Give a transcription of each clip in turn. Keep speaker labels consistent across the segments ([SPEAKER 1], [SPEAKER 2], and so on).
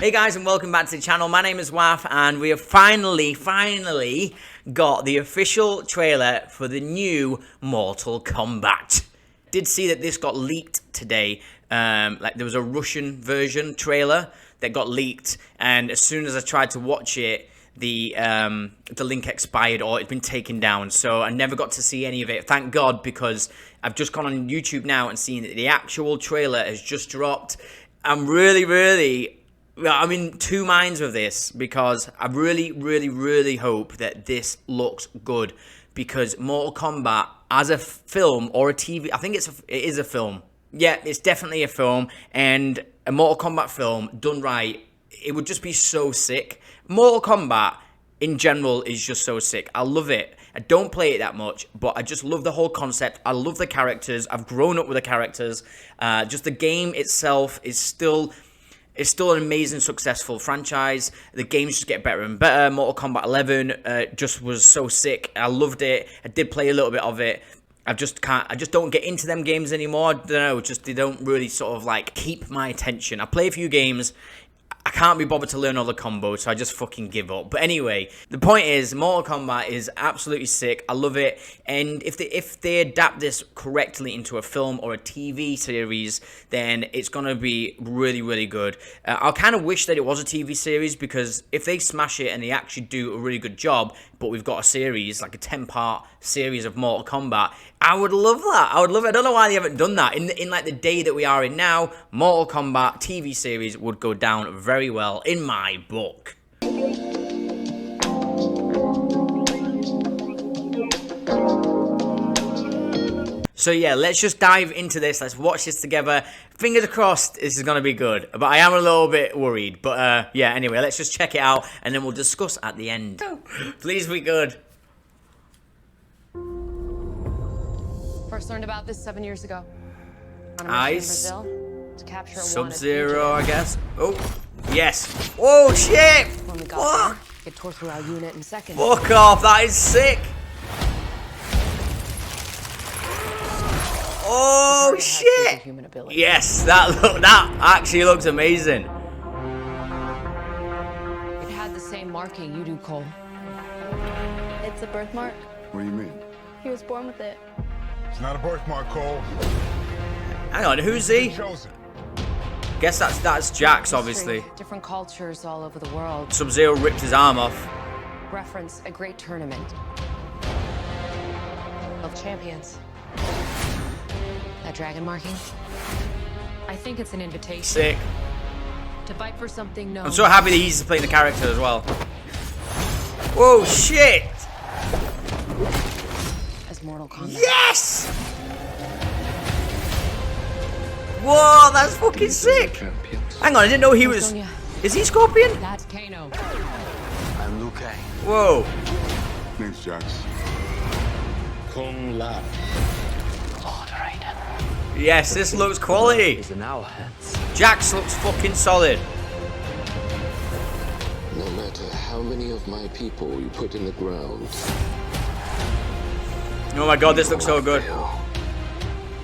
[SPEAKER 1] Hey guys, and welcome back to the channel. My name is wAFF, and we have finally got the official trailer for the new Mortal Kombat. Did see that this got leaked today. Like there was a Russian version trailer that got leaked, and as soon as I tried to watch it, the link expired or it'd been taken down, so I never got to see any of it. Thank God, because I've just gone on YouTube now and seen that the actual trailer has just dropped. I'm I'm in two minds with this, because I really hope that this looks good, because Mortal Kombat as a film or a TV, I think it is a film. Yeah, it's definitely a film, and a Mortal Kombat film done right, it would just be so sick. Mortal Kombat in general is just so sick. I love it. I don't play it that much, but I just love the whole concept. I love the characters. I've grown up with the characters. Just the game itself is still... It's still an amazing, successful franchise. The games just get better and better. Mortal Kombat 11 just was so sick. I loved it. I did play a little bit of it. I just don't get into them games anymore. I don't know, they don't really sort of like keep my attention. I play a few games. I can't be bothered to learn all the combos, so I just fucking give up. But anyway, the point is, Mortal Kombat is absolutely sick. I love it. And if they adapt this correctly into a film or a TV series, then it's going to be really good. I kind of wish that it was a TV series, because if they smash it and they actually do a really good job, but we've got a series, like a 10-part series of Mortal Kombat, I would love that. I would love it. I don't know why they haven't done that. In like the day that we are in now, Mortal Kombat TV series would go down very well in my book. So yeah, let's just dive into this. Let's watch this together. Fingers crossed this is going to be good. But I am a little bit worried. But yeah, anyway, let's just check it out, and then we'll discuss at the end. Please be good.
[SPEAKER 2] First learned about this 7 years ago. On a mission in
[SPEAKER 1] Ice.
[SPEAKER 2] Brazil to capture a
[SPEAKER 1] Sub-Zero, I guess. Oh, yes. Oh, shit!
[SPEAKER 2] When we got there, it tore through our unit in seconds.
[SPEAKER 1] Fuck off, that is sick! Oh, shit! Yes, that actually looks amazing.
[SPEAKER 2] It had the same marking you do, Cole.
[SPEAKER 3] It's a birthmark.
[SPEAKER 4] What do you mean?
[SPEAKER 3] He was born with it.
[SPEAKER 4] It's not a birthmark, Cole.
[SPEAKER 1] Hang on, who's he?
[SPEAKER 4] Chosen.
[SPEAKER 1] Guess that's Jax, obviously.
[SPEAKER 2] Different cultures all over the world.
[SPEAKER 1] Sub-Zero ripped his arm off.
[SPEAKER 2] Reference a great tournament of champions. That dragon marking? I think it's an invitation.
[SPEAKER 1] Sick.
[SPEAKER 2] To fight for something known.
[SPEAKER 1] I'm so happy that he's playing the character as well. Whoa, shit!
[SPEAKER 2] As Mortal Kombat.
[SPEAKER 1] Yes! Whoa, that's fucking sick! Hang on, I didn't know he was... Is he Scorpion?
[SPEAKER 2] That's KANO.
[SPEAKER 5] I'm Liu Kang.
[SPEAKER 1] Whoa.
[SPEAKER 4] Name's Jax.
[SPEAKER 5] Kung Lao. Lord Raiden.
[SPEAKER 1] Yes, this looks quality.
[SPEAKER 5] Is in our hands.
[SPEAKER 1] Jax looks fucking solid.
[SPEAKER 6] No matter how many of my people you put in the ground.
[SPEAKER 1] Oh my god, this looks so good.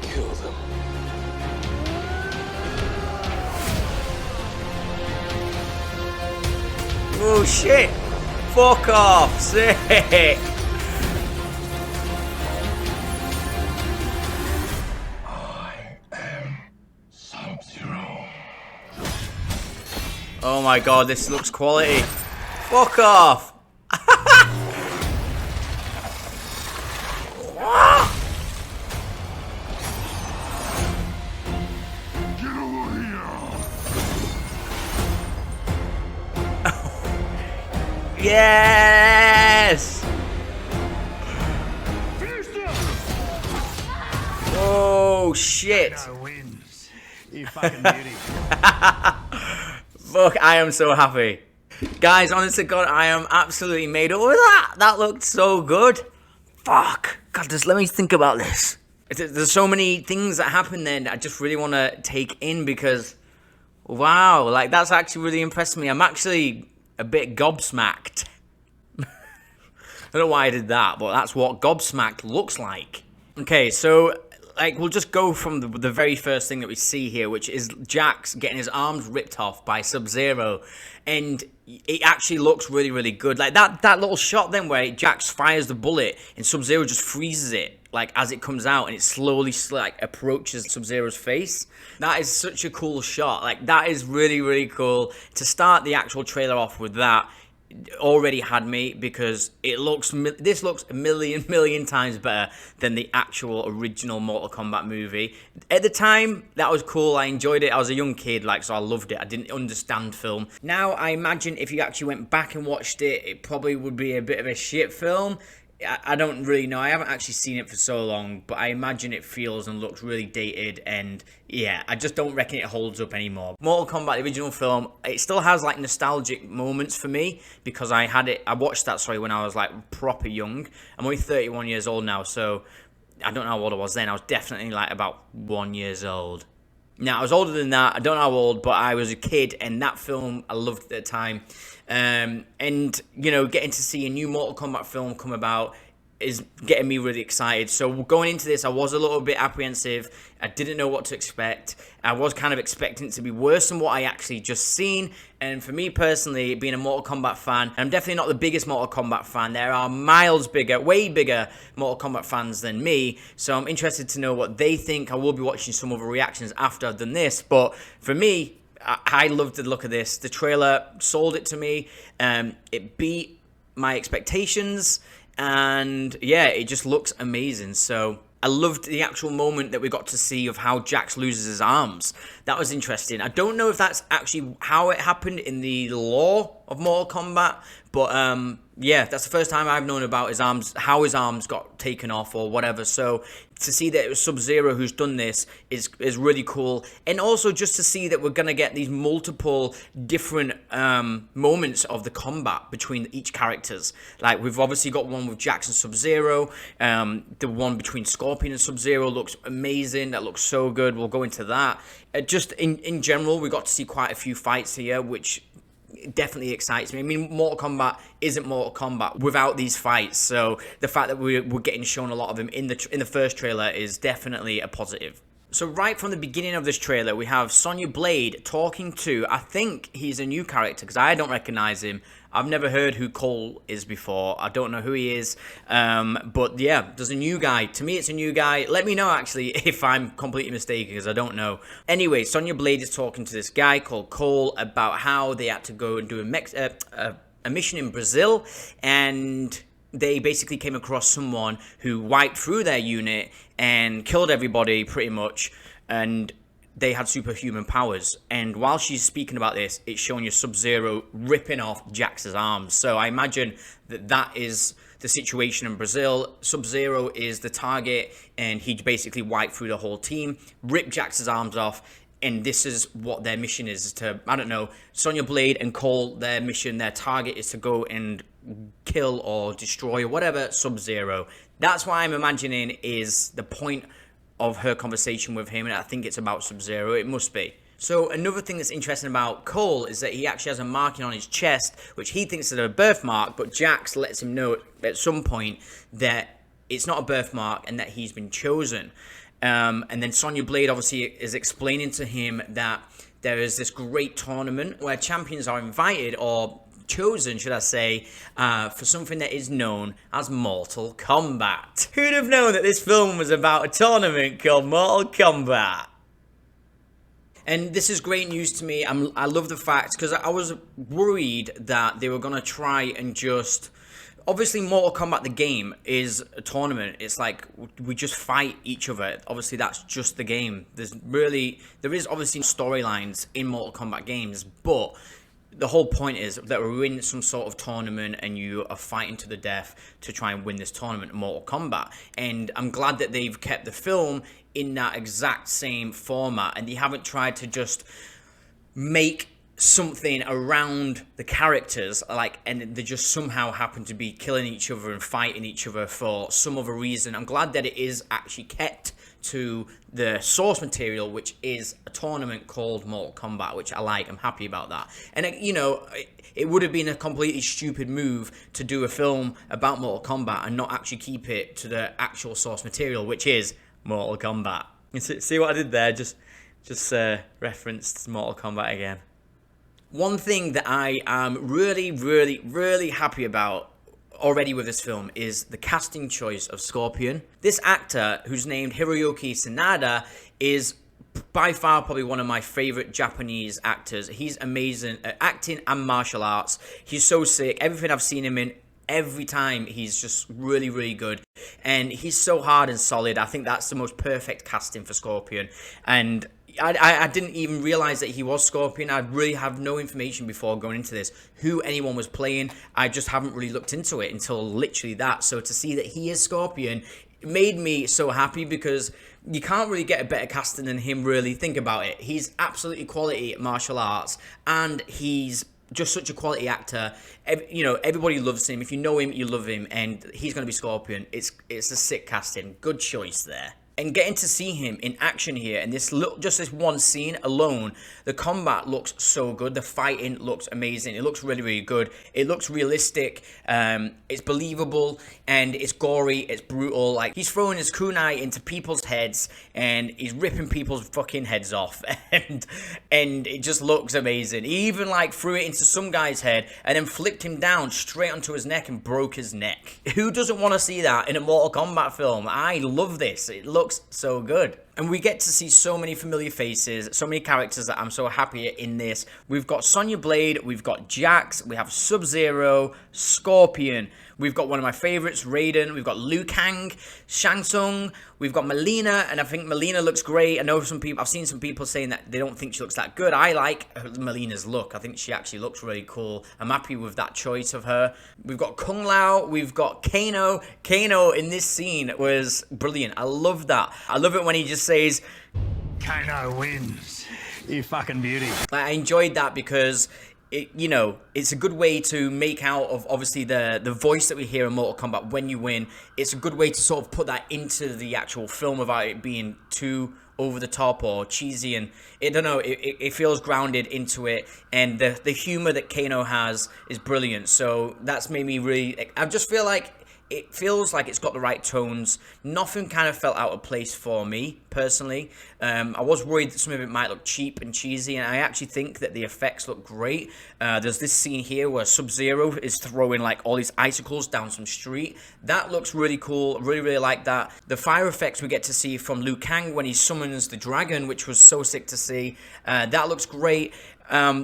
[SPEAKER 6] Kill them.
[SPEAKER 1] Oh shit! Fuck off! Sick!
[SPEAKER 4] I am Sub-Zero.
[SPEAKER 1] Oh my god, this looks quality. Fuck off!
[SPEAKER 4] Get over here.
[SPEAKER 1] Yes! Oh shit!
[SPEAKER 5] Wins. You fucking beauty.
[SPEAKER 1] Fuck, I am so happy. Guys, honest to God, I am absolutely made up with that. That looked so good. Fuck. God, just let me think about this. There's so many things that happen then I just really want to take in, because, wow, like that's actually really impressed me. I'm actually a bit gobsmacked. I don't know why I did that, but that's what gobsmacked looks like. Okay, so like, we'll just go from the very first thing that we see here, which is Jax getting his arms ripped off by Sub-Zero, and it actually looks really, really good. Like, that little shot then where Jax fires the bullet and Sub-Zero just freezes it, like, as it comes out, and it slowly, like, approaches Sub-Zero's face. That is such a cool shot. Like, that is really, really cool. To start the actual trailer off with that already had me, because this looks a million times better than the actual original Mortal Kombat movie. At the time, that was cool. I enjoyed it. I was a young kid, like, so I loved it. I didn't understand film. Now, I imagine if you actually went back and watched it, it probably would be a bit of a shit film. I don't really know. I haven't actually seen it for so long, but I imagine it feels and looks really dated, and yeah, I just don't reckon it holds up anymore. Mortal Kombat, the original film, it still has like nostalgic moments for me, because I watched that, when I was like proper young. I'm only 31 years old now, so I don't know how old I was then. I was definitely like about 1 year old. Now, I was older than that. I don't know how old, but I was a kid, and that film I loved at the time. And, you know, getting to see a new Mortal Kombat film come about is getting me really excited. So going into this, I was a little bit apprehensive. I didn't know what to expect. I was kind of expecting it to be worse than what I actually just seen. And for me personally, being a Mortal Kombat fan, I'm definitely not the biggest Mortal Kombat fan. There are miles bigger, way bigger Mortal Kombat fans than me. So I'm interested to know what they think. I will be watching some other reactions after I've done this. But for me, I loved the look of this. The trailer sold it to me. It beat my expectations. And yeah, it just looks amazing. So I loved the actual moment that we got to see of how Jax loses his arms. That was interesting. I don't know if that's actually how it happened in the lore of Mortal Kombat, but yeah, that's the first time I've known about his arms, how his arms got taken off or whatever. So to see that it was Sub-Zero who's done this is really cool. And also just to see that we're going to get these multiple different moments of the combat between each characters. Like, we've obviously got one with Jax and Sub-Zero. The one between Scorpion and Sub-Zero looks amazing. That looks so good. We'll go into that. Just in general, we got to see quite a few fights here, which definitely excites me. I mean, Mortal Kombat isn't Mortal Kombat without these fights, so the fact that we're getting shown a lot of them in the first trailer is definitely a positive. So right from the beginning of this trailer, we have Sonya Blade talking to, I think he's a new character, because I don't recognize him. I've never heard who Cole is before. I don't know who he is. But yeah, there's a new guy. To me, it's a new guy. Let me know, actually, if I'm completely mistaken, because I don't know. Anyway, Sonya Blade is talking to this guy called Cole about how they had to go and do a mission in Brazil, and they basically came across someone who wiped through their unit and killed everybody, pretty much, and they had superhuman powers. And while she's speaking about this, it's showing you Sub-Zero ripping off Jax's arms. So I imagine that is the situation in Brazil. Sub-Zero is the target, and he basically wiped through the whole team, ripped Jax's arms off, and this is what their mission is to, I don't know, Sonya Blade and Cole, their mission, their target is to go and kill or destroy or whatever Sub-Zero. That's what I'm imagining is the point of her conversation with him, and I think it's about Sub-Zero. It must be. So another thing that's interesting about Cole is that he actually has a marking on his chest, which he thinks is a birthmark, but Jax lets him know at some point that it's not a birthmark and that he's been chosen. And then Sonya Blade obviously is explaining to him that there is this great tournament where champions are invited, or chosen, should I say, for something that is known as Mortal Kombat. Who'd have known that this film was about a tournament called Mortal Kombat? And this is great news to me. I love the fact, because I was worried that they were going to try and just... Obviously, Mortal Kombat, the game, is a tournament. It's like we just fight each other. Obviously, that's just the game. There is obviously storylines in Mortal Kombat games, but the whole point is that we're in some sort of tournament and you are fighting to the death to try and win this tournament, Mortal Kombat. And I'm glad that they've kept the film in that exact same format, and they haven't tried to just make something around the characters, like, and they just somehow happen to be killing each other and fighting each other for some other reason. I'm glad that it is actually kept to the source material, which is a tournament called Mortal Kombat, which I like. I'm happy about that. And, you know, it would have been a completely stupid move to do a film about Mortal Kombat and not actually keep it to the actual source material, which is Mortal Kombat. See what I did there? Just referenced Mortal Kombat again. One thing that I am really happy about already with this film is the casting choice of Scorpion. This actor, who's named Hiroyuki Sanada, is by far probably one of my favorite Japanese actors. He's amazing at acting and martial arts. He's so sick. Everything I've seen him in, every time, he's just really good. And he's so hard and solid. I think that's the most perfect casting for Scorpion. And I didn't even realize that he was Scorpion. I really have no information before going into this who anyone was playing. I just haven't really looked into it until literally that. So to see that he is Scorpion, it made me so happy, because you can't really get a better casting than him, really. Think about it. He's absolutely quality at martial arts, and he's just such a quality actor. You know, everybody loves him. If you know him, you love him, and he's going to be Scorpion. It's a sick casting. Good choice there. And getting to see him in action here, and just this one scene alone, the combat looks so good. The fighting looks amazing. It looks really good. It looks realistic. It's believable, and it's gory. It's brutal. Like, he's throwing his kunai into people's heads, and he's ripping people's fucking heads off, and it just looks amazing. He even like threw it into some guy's head, and then flipped him down straight onto his neck and broke his neck. Who doesn't want to see that in a Mortal Kombat film? I love this. It looks so good. And we get to see so many familiar faces, so many characters that I'm so happy in this. We've got Sonya Blade, we've got Jax, we have Sub-Zero, Scorpion, we've got one of my favorites, Raiden, we've got Liu Kang, Shang Tsung, we've got MILEENA, and I think MILEENA looks great. I know I've seen some people saying that they don't think she looks that good. I like MILEENA's look. I think she actually looks really cool. I'm happy with that choice of her. We've got Kung Lao, we've got KANO. KANO in this scene was brilliant. I love that. I love it when he just says,
[SPEAKER 5] KANO wins. You fucking beauty.
[SPEAKER 1] I enjoyed that because it's a good way to make out of, obviously, the voice that we hear in Mortal Kombat when you win. It's a good way to sort of put that into the actual film without it being too over the top or cheesy, and it feels grounded into it, and the humor that KANO has is brilliant. So that's made me really, I just feel like it feels like it's got the right tones. Nothing kind of felt out of place for me, personally. I was worried that some of it might look cheap and cheesy, and I actually think that the effects look great. There's this scene here where Sub-Zero is throwing like all these icicles down some street. That looks really cool. Really like that. The fire effects we get to see from Liu Kang when he summons the dragon, which was so sick to see. That looks great.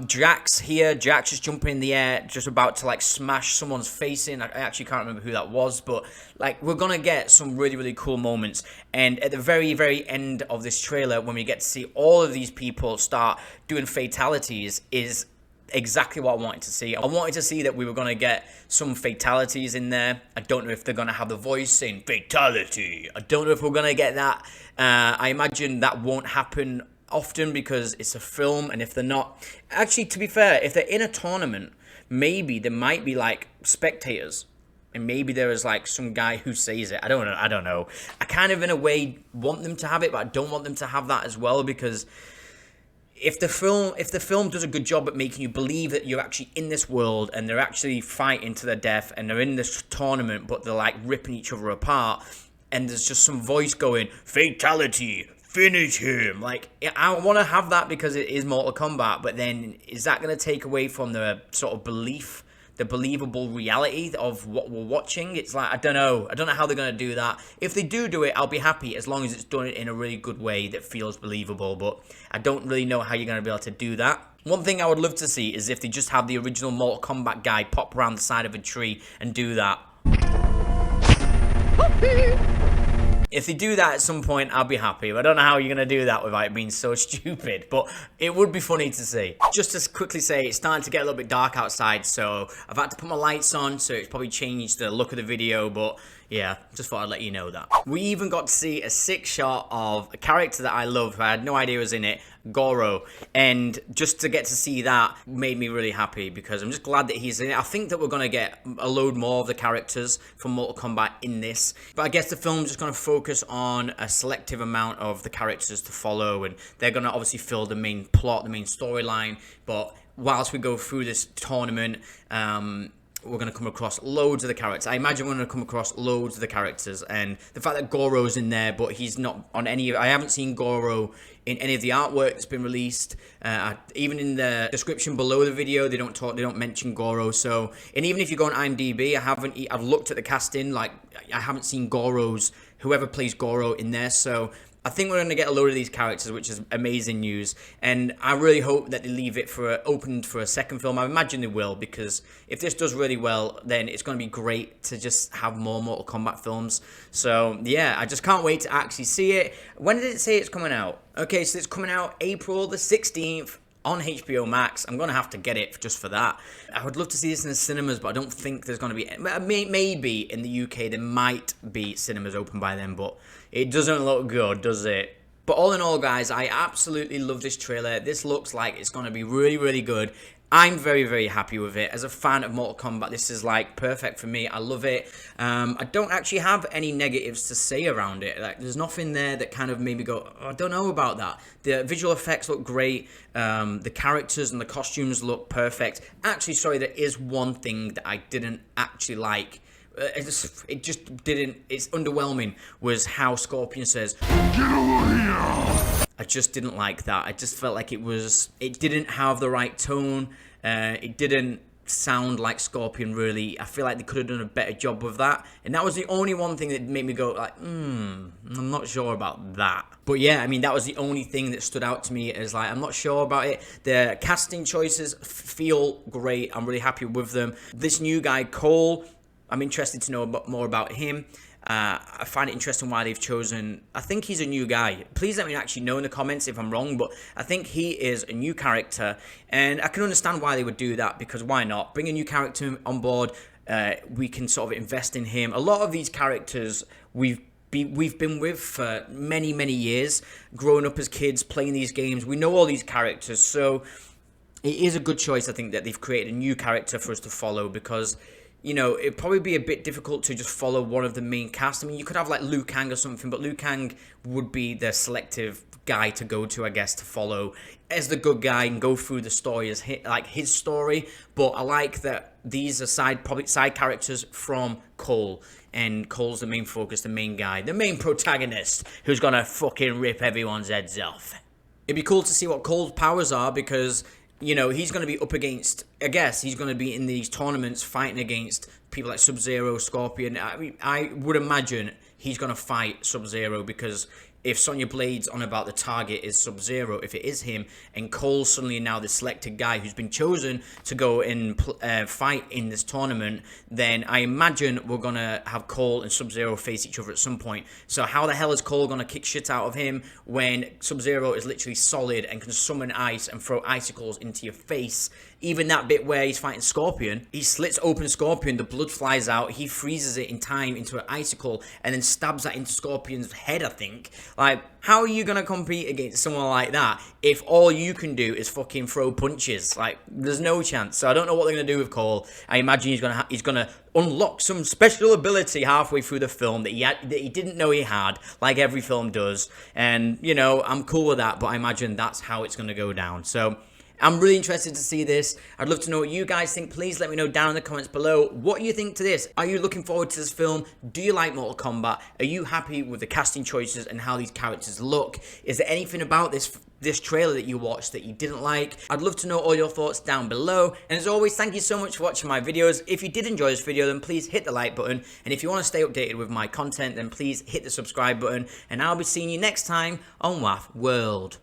[SPEAKER 1] Jax is jumping in the air, just about to like smash someone's face in. I actually can't remember who that was, but like, we're gonna get some really cool moments. And at the very end of this trailer, when we get to see all of these people start doing fatalities, is exactly what I wanted to see. I wanted to see that we were going to get some fatalities in there. I don't know if they're going to have the voice saying fatality. I don't know if we're going to get that. I imagine that won't happen often because it's a film, and if they're not, actually, to be fair, if they're in a tournament, maybe there might be like spectators, and maybe there is like some guy who says it. I don't know. I kind of in a way want them to have it, but I don't want them to have that as well, because if the film does a good job at making you believe that you're actually in this world and they're actually fighting to their death and they're in this tournament, but they're like ripping each other apart, and there's just some voice going fatality, finish him. Like, I want to have that because it is Mortal Kombat, but then is that going to take away from the sort of belief, the believable reality of what we're watching? It's like, I don't know how they're going to do that. If they do it, I'll be happy as long as it's done in a really good way that feels believable, but I don't really know how you're going to be able to do that. One thing I would love to see is if they just have the original Mortal Kombat guy pop around the side of a tree and do that. If they do that at some point, I'll be happy. But I don't know how you're going to do that without it being so stupid, but it would be funny to see. Just to quickly say, it's starting to get a little bit dark outside, so I've had to put my lights on, so it's probably changed the look of the video, but yeah, just thought I'd let you know that. We even got to see a sick shot of a character that I love, who I had no idea was in it, GORO, and just to get to see that made me really happy, because I'm just glad that he's in it. I think that we're going to get a load more of the characters from Mortal Kombat in this, but I guess the film's just going to focus on a selective amount of the characters to follow, and they're going to obviously fill the main plot, the main storyline, but whilst we go through this tournament, we're going to come across loads of the characters. I imagine we're going to come across loads of the characters, and the fact that Goro's in there, but he's not on any of... I haven't seen Goro in any of the artwork that's been released. Even in the description below the video, they don't mention Goro. So, and even if you go on IMDb, I've looked at the casting, like, I haven't seen whoever plays Goro in there. So I think we're going to get a load of these characters, which is amazing news. And I really hope that they leave it opened for a second film. I imagine they will, because if this does really well, then it's going to be great to just have more Mortal Kombat films. So yeah, I just can't wait to actually see it. When did it say it's coming out? Okay, so it's coming out April the 16th. On HBO Max. I'm going to have to get it just for that. I would love to see this in the cinemas, but I don't think there's going to be... Maybe in the UK there might be cinemas open by then, but it doesn't look good, does it? But all in all, guys, I absolutely love this trailer. This looks like it's going to be really, really good. I'm very, very happy with it. As a fan of Mortal Kombat, this is like perfect for me. I love it. I don't actually have any negatives to say around it. Like, there's nothing there that kind of made me go, oh, I don't know about that. The visual effects look great. The characters and the costumes look perfect. Actually, sorry, there is one thing that I didn't actually like. It just didn't... It's underwhelming, was how Scorpion says, "Get over here!" I just didn't like that. I just felt like it didn't have the right tone. It didn't sound like Scorpion, really. I feel like they could have done a better job with that. And that was the only one thing that made me go like, I'm not sure about that. But yeah, I mean, that was the only thing that stood out to me as like, I'm not sure about it. The casting choices feel great. I'm really happy with them. This new guy, Cole, I'm interested to know more about him. I find it interesting why they've chosen... I think he's a new guy. Please let me actually know in the comments if I'm wrong, but I think he is a new character, and I can understand why they would do that, because why not? Bring a new character on board, we can sort of invest in him. A lot of these characters we've been with for many, many years, growing up as kids, playing these games. We know all these characters, so it is a good choice, I think, that they've created a new character for us to follow, because... You know, it'd probably be a bit difficult to just follow one of the main cast. I mean, you could have like Liu Kang or something, but Liu Kang would be the selective guy to go to, I guess, to follow as the good guy and go through the story as his story. But I like that these are probably side characters from Cole, and Cole's the main focus, the main guy, the main protagonist who's gonna fucking rip everyone's heads off. It'd be cool to see what Cole's powers are, because... You know, he's going to be up against, I guess, he's going to be in these tournaments fighting against people like Sub-Zero, Scorpion. I mean, I would imagine he's going to fight Sub-Zero, because if Sonya Blade's on about the target is Sub-Zero, if it is him, and Cole's suddenly now the selected guy who's been chosen to go and fight in this tournament, then I imagine we're going to have Cole and Sub-Zero face each other at some point. So how the hell is Cole going to kick shit out of him when Sub-Zero is literally solid and can summon ice and throw icicles into your face? Even that bit where he's fighting Scorpion, he slits open Scorpion, the blood flies out, he freezes it in time into an icicle, and then stabs that into Scorpion's head, I think. Like, how are you going to compete against someone like that if all you can do is fucking throw punches? Like, there's no chance. So I don't know what they're going to do with Cole. I imagine he's going to unlock some special ability halfway through the film that he didn't know he had, like every film does. And, you know, I'm cool with that, but I imagine that's how it's going to go down. So... I'm really interested to see this. I'd love to know what you guys think. Please let me know down in the comments below. What you think to this? Are you looking forward to this film? Do you like Mortal Kombat? Are you happy with the casting choices and how these characters look? Is there anything about this trailer that you watched that you didn't like? I'd love to know all your thoughts down below. And as always, thank you so much for watching my videos. If you did enjoy this video, then please hit the like button. And if you want to stay updated with my content, then please hit the subscribe button. And I'll be seeing you next time on wAFFwORLD.